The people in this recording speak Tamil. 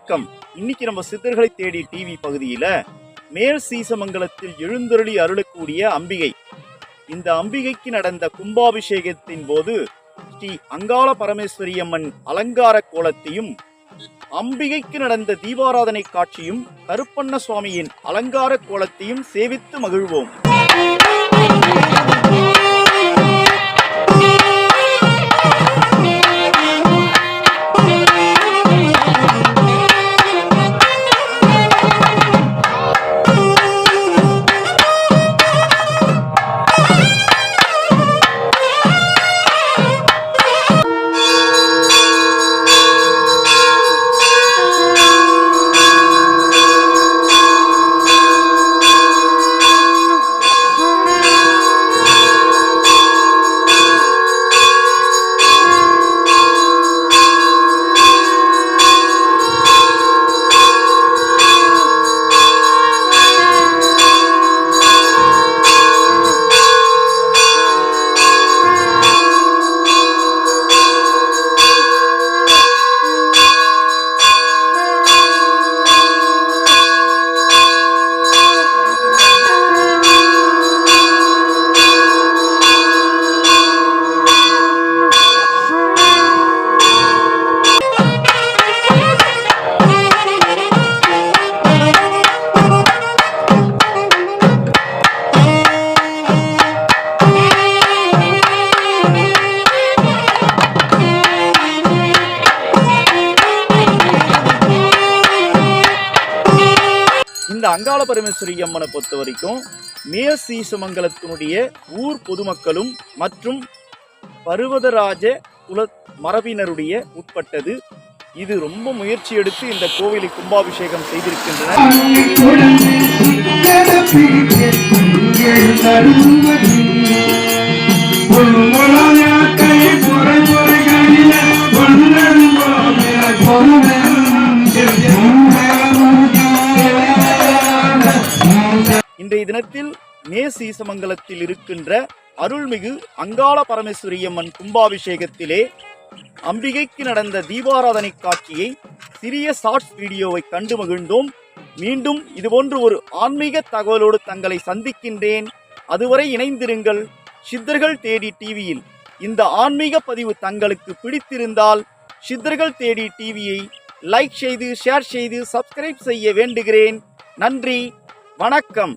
வணக்கம். இன்னைக்கு நம்ம சித்தர்களை தேடி டிவி பகுதியில மேல் சீசமங்கலத்தில் எழுந்தருளி அருளக்கூடிய அம்பிகை, இந்த அம்பிகைக்கு நடந்த கும்பாபிஷேகத்தின் போது ஸ்ரீ அங்காள பரமேஸ்வரி அம்மன் அலங்கார கோலத்தையும், அம்பிகைக்கு நடந்த தீபாராதனை காட்சியும், கருப்பண்ண சுவாமியின் அலங்கார கோலத்தையும் சேவித்து மகிழ்வோம். இந்த அங்காள பரமேஸ்வரி அம்மனை பொறுத்த வரைக்கும் மேல் சீசமங்கலத்தினுடைய ஊர் பொதுமக்களும் மற்றும் பருவதராஜ குல மரபினருடைய உட்பட்டது. இது ரொம்ப முயற்சி எடுத்து இந்த கோவிலை கும்பாபிஷேகம் செய்திருக்கின்றனர். இன்றைய தினத்தில் மேல் சீசமங்கலத்தில் இருக்கின்ற அருள்மிகு அங்காள பரமேஸ்வரி அம்மன் கும்பாபிஷேகத்திலே அம்பிகைக்கு நடந்த தீபாராதனை காட்சியை சிறிய ஷார்ட்ஸ் வீடியோவை கண்டு மகிழ்ந்தோம். மீண்டும் இதுபோன்று ஒரு ஆன்மீக தகவலோடு தங்களை சந்திக்கின்றேன். அதுவரை இணைந்திருங்கள் சித்தர்கள் தேடி டிவியில். இந்த ஆன்மீக பதிவு தங்களுக்கு பிடித்திருந்தால் சித்தர்கள் தேடி டிவியை லைக் செய்து, ஷேர் செய்து, சப்ஸ்கிரைப் செய்ய வேண்டுகிறேன். நன்றி, வணக்கம்.